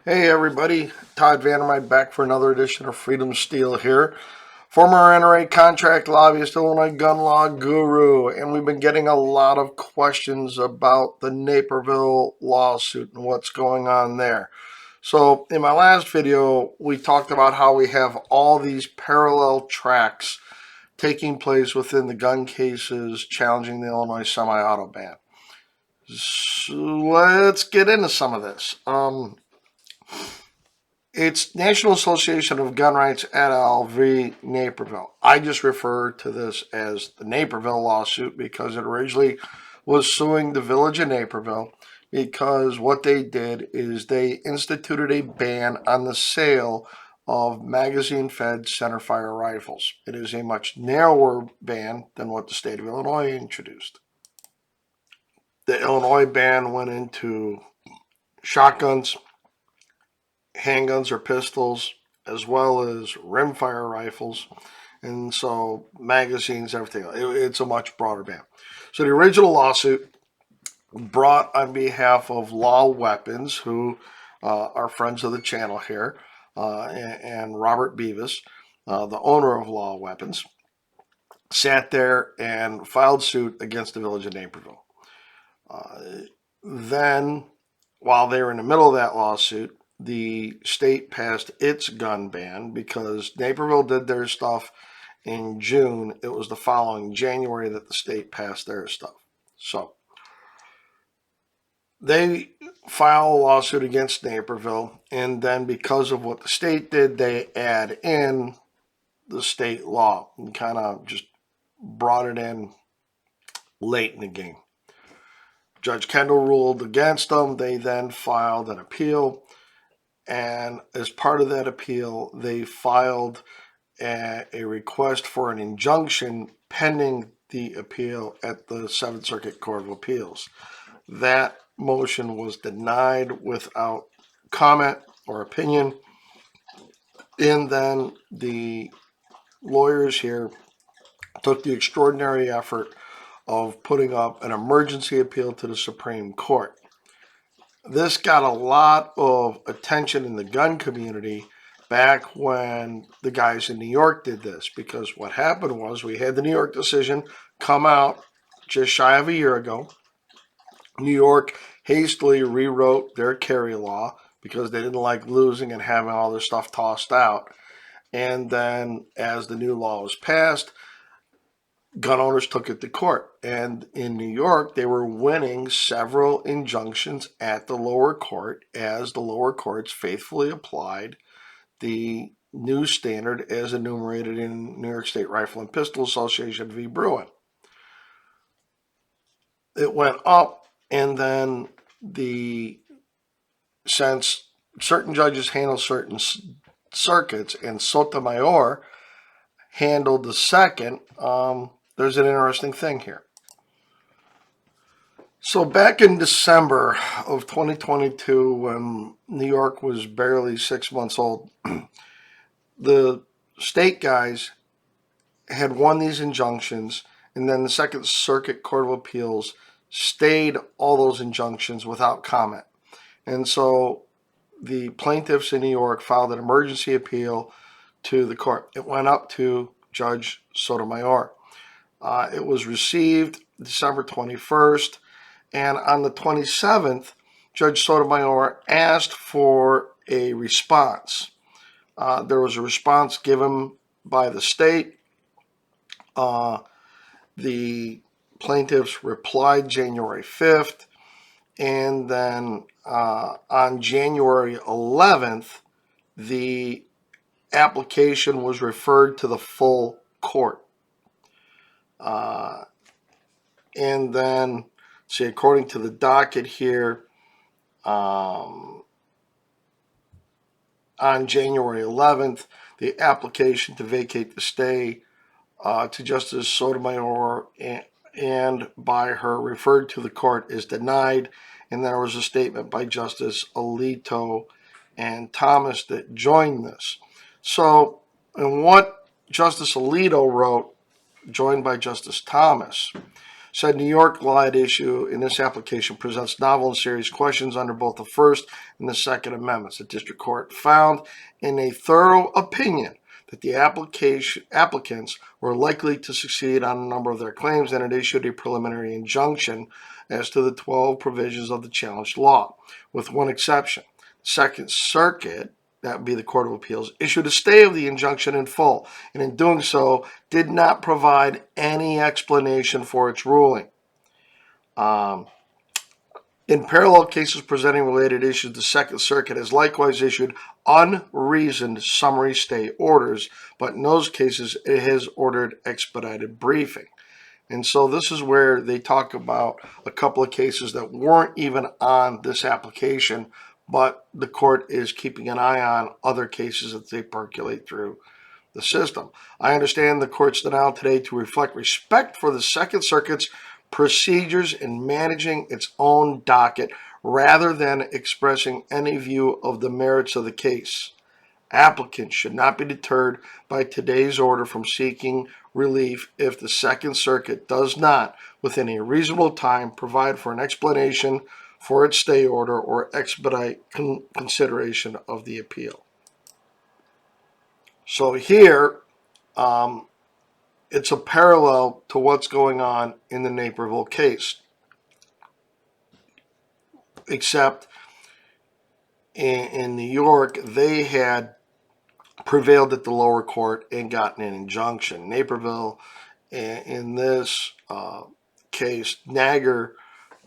Hey everybody, Todd Vandermeid back for another edition of Freedom Steel here. Former NRA contract lobbyist, Illinois gun law guru, and we've been getting a lot of questions about the Naperville lawsuit and what's going on there. So in my last video, we talked about how we have all these parallel tracks taking place within the gun cases challenging the Illinois semi-auto ban. So let's get into some of this. It's National Association of Gun Rights et al. V. Naperville. I just refer to this as the Naperville lawsuit because it originally was suing the village of Naperville because what they did is they instituted a ban on the sale of magazine-fed centerfire rifles. It is a much narrower ban than what the state of Illinois introduced. The Illinois ban went into shotguns, handguns or pistols, as well as rimfire rifles, and so magazines, everything. It's a much broader ban. So the original lawsuit brought on behalf of Law Weapons, who are friends of the channel here, and Robert Beavis, the owner of Law Weapons, sat there and filed suit against the village of Naperville. Then, while they were in the middle of that lawsuit, the state passed its gun ban because Naperville did their stuff in June. It was the following January that the state passed their stuff. So they file a lawsuit against Naperville, and then because of what the state did, they add in the state law and kind of just brought it in late in the game. Judge Kendall ruled against them. They then filed an appeal. And as part of that appeal, they filed a request for an injunction pending the appeal at the Seventh Circuit Court of Appeals. That motion was denied without comment or opinion. And then the lawyers here took the extraordinary effort of putting up an emergency appeal to the Supreme Court. This got a lot of attention in the gun community back when the guys in New York did this, because what happened was we had the New York decision come out just shy of a year ago. New York hastily rewrote their carry law because they didn't like losing and having all this stuff tossed out. And then as the new law was passed, gun owners took it to court. And in New York, they were winning several injunctions at the lower court as the lower courts faithfully applied the new standard as enumerated in New York State Rifle and Pistol Association v. Bruin. It went up, and then since certain judges handle certain circuits and Sotomayor handled the second, there's an interesting thing here. So back in December of 2022, when New York was barely 6 months old, the state guys had won these injunctions, and then the Second Circuit Court of Appeals stayed all those injunctions without comment. And so the plaintiffs in New York filed an emergency appeal to the court. It went up to Judge Sotomayor. It was received December 21st, and on the 27th, Judge Sotomayor asked for a response. There was a response given by the state. The plaintiffs replied January 5th, and then on January 11th, the application was referred to the full court. And then, see, according to the docket here, on January 11th, the application to vacate the stay to Justice Sotomayor and by her referred to the court is denied. And there was a statement by Justice Alito and Thomas that joined this. So, and what Justice Alito wrote, joined by Justice Thomas. said New York law at issue in this application presents novel and serious questions under both the First and the Second Amendments. The district court found in a thorough opinion that the applicants were likely to succeed on a number of their claims, and it issued a preliminary injunction as to the 12 provisions of the challenged law, with one exception. The Second Circuit, that would be the Court of Appeals, issued a stay of the injunction in full, and in doing so, did not provide any explanation for its ruling. In parallel cases presenting related issues, the Second Circuit has likewise issued unreasoned summary stay orders, but in those cases, it has ordered expedited briefing. And so this is where they talk about a couple of cases that weren't even on this application, but the court is keeping an eye on other cases that they percolate through the system. I understand the court's denial today to reflect respect for the Second Circuit's procedures in managing its own docket rather than expressing any view of the merits of the case. Applicants should not be deterred by today's order from seeking relief if the Second Circuit does not, within a reasonable time, provide for an explanation for its stay order or expedite consideration of the appeal. So here, it's a parallel to what's going on in the Naperville case, except in New York, they had prevailed at the lower court and gotten an injunction. Naperville, in this case, Nager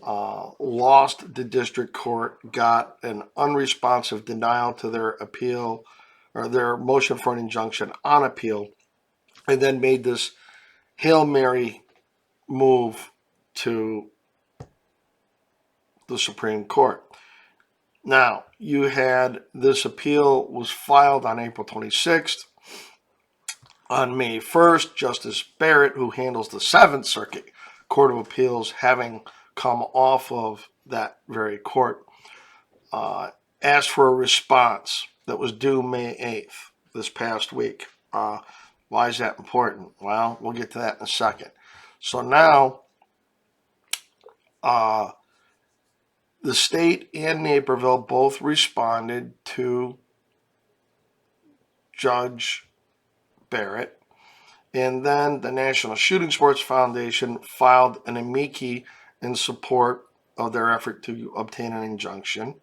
lost the district court, got an unresponsive denial to their appeal or their motion for an injunction on appeal, and then made this Hail Mary move to the Supreme Court. Now, you had this appeal was filed on April 26th. On May 1st, Justice Barrett, who handles the Seventh Circuit Court of Appeals, having come off of that very court, asked for a response that was due May 8th, this past week. Why is that important? Well, we'll get to that in a second. So now, the state and Naperville both responded to Judge Barrett, and then the National Shooting Sports Foundation filed an amici in support of their effort to obtain an injunction.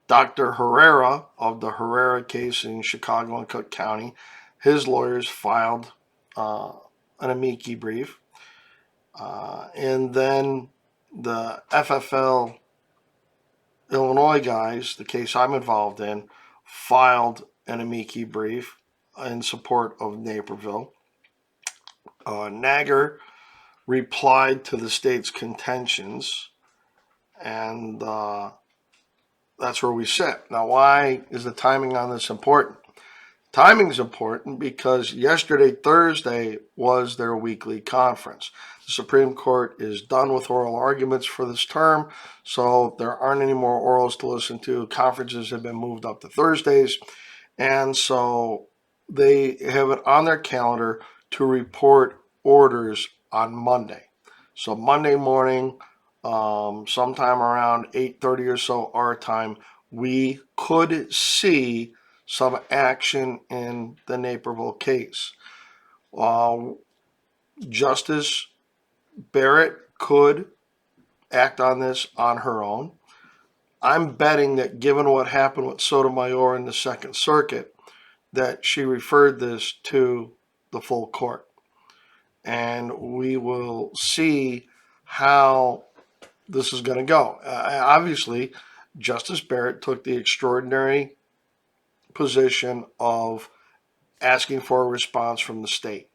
Dr. Herrera of the Herrera case in Chicago and Cook County, his lawyers filed an amici brief. And then the FFL Illinois guys, the case I'm involved in, filed an amici brief in support of Naperville. Nager replied to the state's contentions, and that's where we sit. Now, why is the timing on this important? Timing is important because yesterday, Thursday, was their weekly conference. The Supreme Court is done with oral arguments for this term, so there aren't any more orals to listen to. Conferences have been moved up to Thursdays, and so they have it on their calendar to report orders on Monday. So Monday morning, sometime around 8:30 or so our time, we could see some action in the Naperville case. Justice Barrett could act on this on her own. I'm betting that given what happened with Sotomayor in the Second Circuit, that she referred this to the full court. And we will see how this is going to go. Obviously, Justice Barrett took the extraordinary position of asking for a response from the state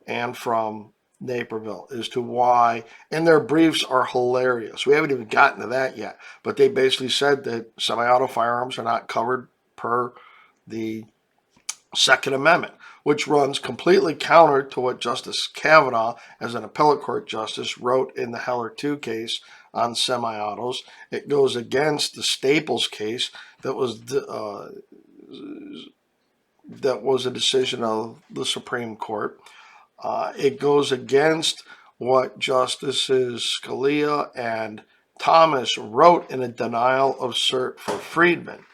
and from Naperville as to why, and their briefs are hilarious. We haven't even gotten to that yet, but they basically said that semi-auto firearms are not covered per the Second Amendment, which runs completely counter to what Justice Kavanaugh, as an appellate court justice, wrote in the Heller 2 case on semi-autos. It goes against the Staples case that was a decision of the Supreme Court. It goes against what Justices Scalia and Thomas wrote in a denial of cert for Friedman.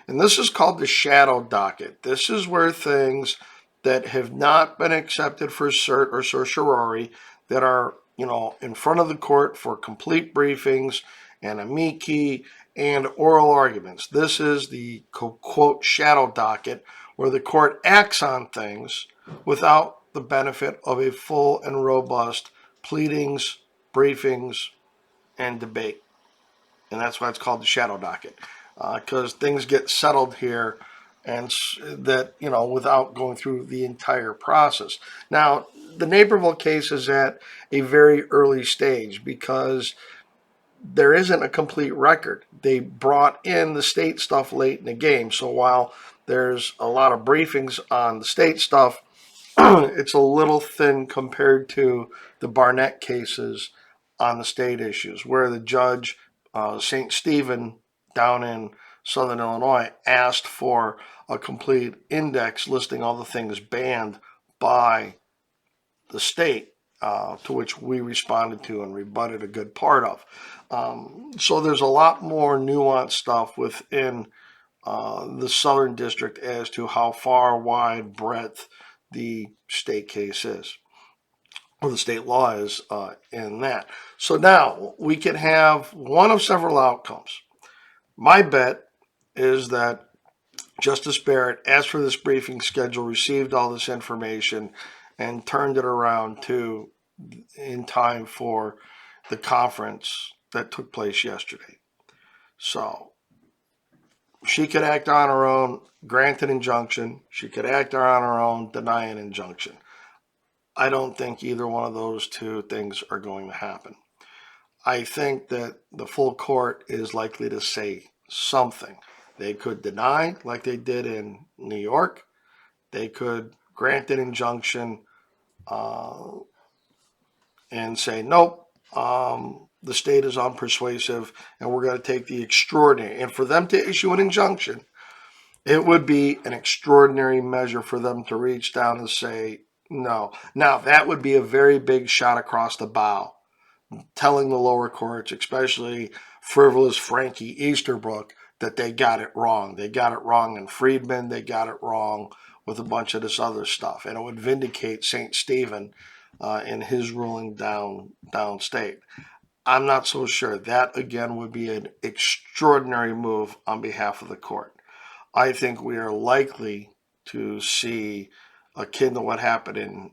And this is called the shadow docket. This is where things that have not been accepted for cert or certiorari that are, in front of the court for complete briefings and amici and oral arguments. This is the quote shadow docket where the court acts on things without the benefit of a full and robust pleadings, briefings, and debate. And that's why it's called the shadow docket, because things get settled here, and that, without going through the entire process. Now, the Naperville case is at a very early stage because there isn't a complete record. They brought in the state stuff late in the game, so while there's a lot of briefings on the state stuff, it's a little thin compared to the Barnett cases on the state issues, where the judge, St. Stephen down in Southern Illinois, asked for a complete index listing all the things banned by the state, to which we responded to and rebutted a good part of. So there's a lot more nuanced stuff within the Southern District as to how far, wide, breadth the state case is, or the state law is in that. So now we can have one of several outcomes. My bet is that Justice Barrett asked for this briefing schedule, received all this information, and turned it around in time for the conference that took place yesterday. So she could act on her own, grant an injunction. She could act on her own, deny an injunction. I don't think either one of those two things are going to happen. I think that the full court is likely to say something. They could deny, like they did in New York. They could grant an injunction and say, nope, the state is unpersuasive and we're going to take the extraordinary. And for them to issue an injunction, it would be an extraordinary measure for them to reach down and say no. Now, that would be a very big shot across the bow, telling the lower courts, especially frivolous Frankie Easterbrook, that they got it wrong. They got it wrong in Friedman. They got it wrong with a bunch of this other stuff. And it would vindicate St. Stephen in his ruling downstate. I'm not so sure. That, again, would be an extraordinary move on behalf of the court. I think we are likely to see, akin to what happened in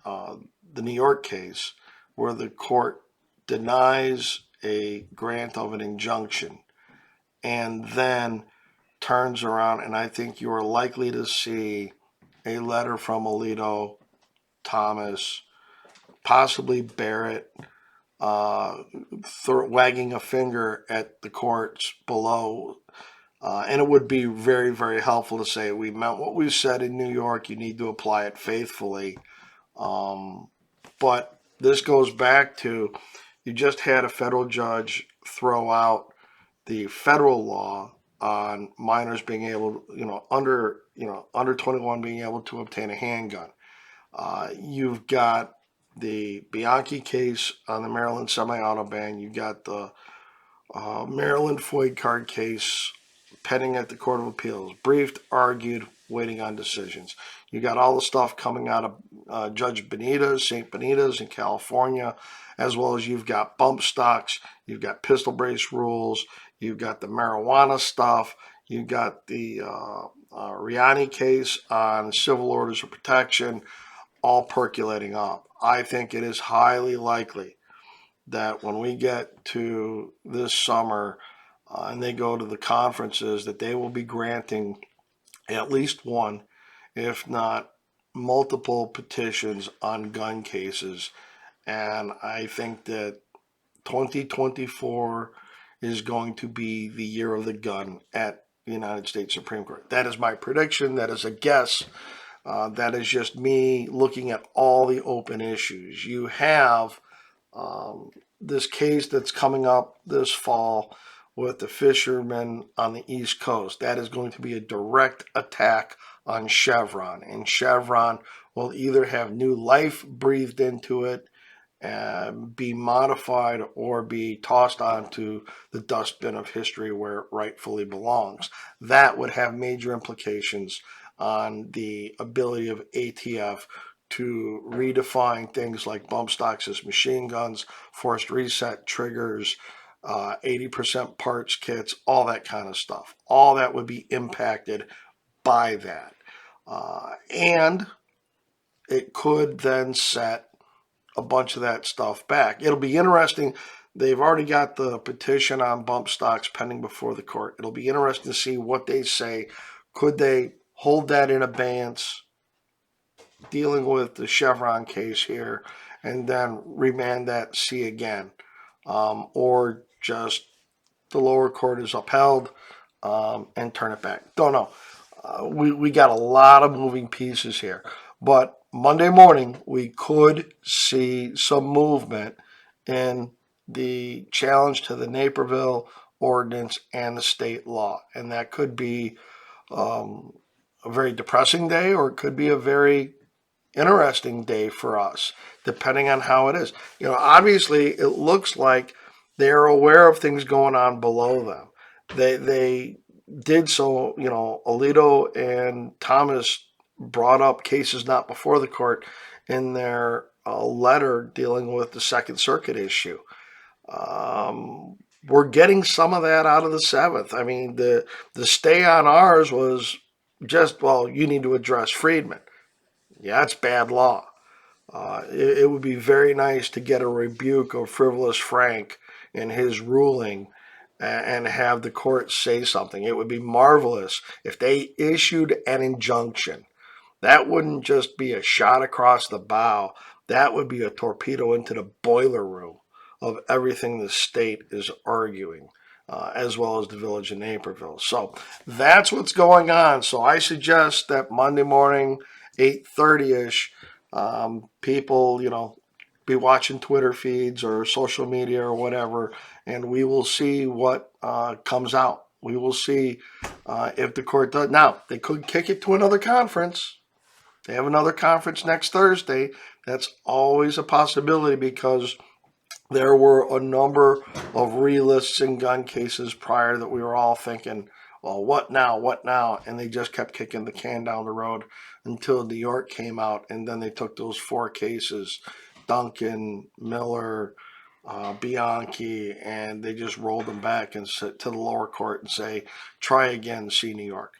the New York case, where the court denies a grant of an injunction and then turns around, and I think you are likely to see a letter from Alito, Thomas, possibly Barrett, wagging a finger at the courts below. And it would be very, very helpful to say, we meant what we said in New York. You need to apply it faithfully. But this goes back to, you just had a federal judge throw out the federal law on minors being able, under 21 being able to obtain a handgun. You've got the Bianchi case on the Maryland semi-auto ban. You got the Maryland FOID card case pending at the Court of Appeals, briefed, argued, waiting on decisions. You got all the stuff coming out of Judge Benitez, St. Benitez in California, as well as you've got bump stocks, you've got pistol brace rules, you've got the marijuana stuff, you've got the Riani case on civil orders of protection, all percolating up. I think it is highly likely that when we get to this summer and they go to the conferences, that they will be granting at least one, if not multiple petitions on gun cases. And I think that 2024 is going to be the year of the gun at the United States Supreme Court. That is my prediction. That is a guess. That is just me looking at all the open issues. You have this case that's coming up this fall with the fishermen on the East Coast. That is going to be a direct attack on Chevron, and Chevron will either have new life breathed into it, be modified, or be tossed onto the dustbin of history where it rightfully belongs. That would have major implications on the ability of ATF to redefine things like bump stocks as machine guns, forced reset triggers, 80% parts kits, all that kind of stuff. All that would be impacted by that. And it could then set a bunch of that stuff back. It'll be interesting. They've already got the petition on bump stocks pending before the court. It'll be interesting to see what they say. Could they hold that in abeyance, dealing with the Chevron case here, and then remand that, see again? Or just the lower court is upheld and turn it back. Don't know. We got a lot of moving pieces here. But Monday morning, we could see some movement in the challenge to the Naperville ordinance and the state law. And that could be a very depressing day, or it could be a very interesting day for us, depending on how it is. Obviously, it looks like they're aware of things going on below them. They did so, Alito and Thomas brought up cases not before the court in their letter dealing with the Second Circuit issue. We're getting some of that out of the Seventh. I mean, the stay on ours was just, well, you need to address Friedman. Yeah, it's bad law. It would be very nice to get a rebuke of Frivolous Frank in his ruling and have the court say something. It would be marvelous if they issued an injunction. That wouldn't just be a shot across the bow. That would be a torpedo into the boiler room of everything the state is arguing, as well as the village of Naperville. So that's what's going on. So I suggest that Monday morning, 8:30ish, people, be watching Twitter feeds or social media or whatever, and we will see what comes out. We will see if the court does. Now, they could kick it to another conference. They have another conference next Thursday. That's always a possibility, because there were a number of relists in gun cases prior that we were all thinking, well, what now? What now? And they just kept kicking the can down the road until New York came out. And then they took those 4 cases, Duncan, Miller, Bianchi, and they just rolled them back and to the lower court and say, try again, see New York.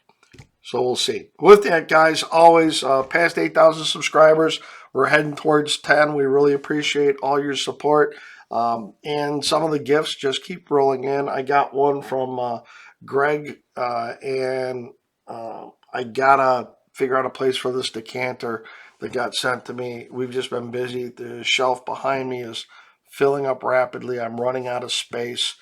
So we'll see. With that, guys, always past 8,000 subscribers. We're heading towards 10. We really appreciate all your support. And some of the gifts just keep rolling in. I got one from Greg, and I got to figure out a place for this decanter that got sent to me. We've just been busy. The shelf behind me is filling up rapidly. I'm running out of space.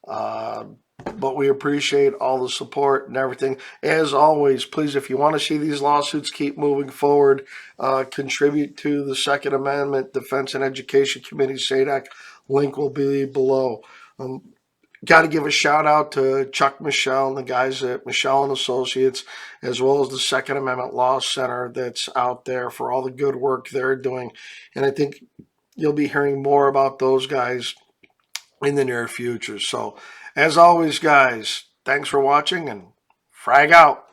But we appreciate all the support and everything. As always, please, if you want to see these lawsuits keep moving forward, contribute to the Second Amendment Defense and Education Committee, SADAC. Link will be below. Got to give a shout out to Chuck Michelle and the guys at Michelle and Associates, as well as the Second Amendment Law Center that's out there, for all the good work they're doing. And I think you'll be hearing more about those guys in the near future. So, as always, guys, thanks for watching, and frag out.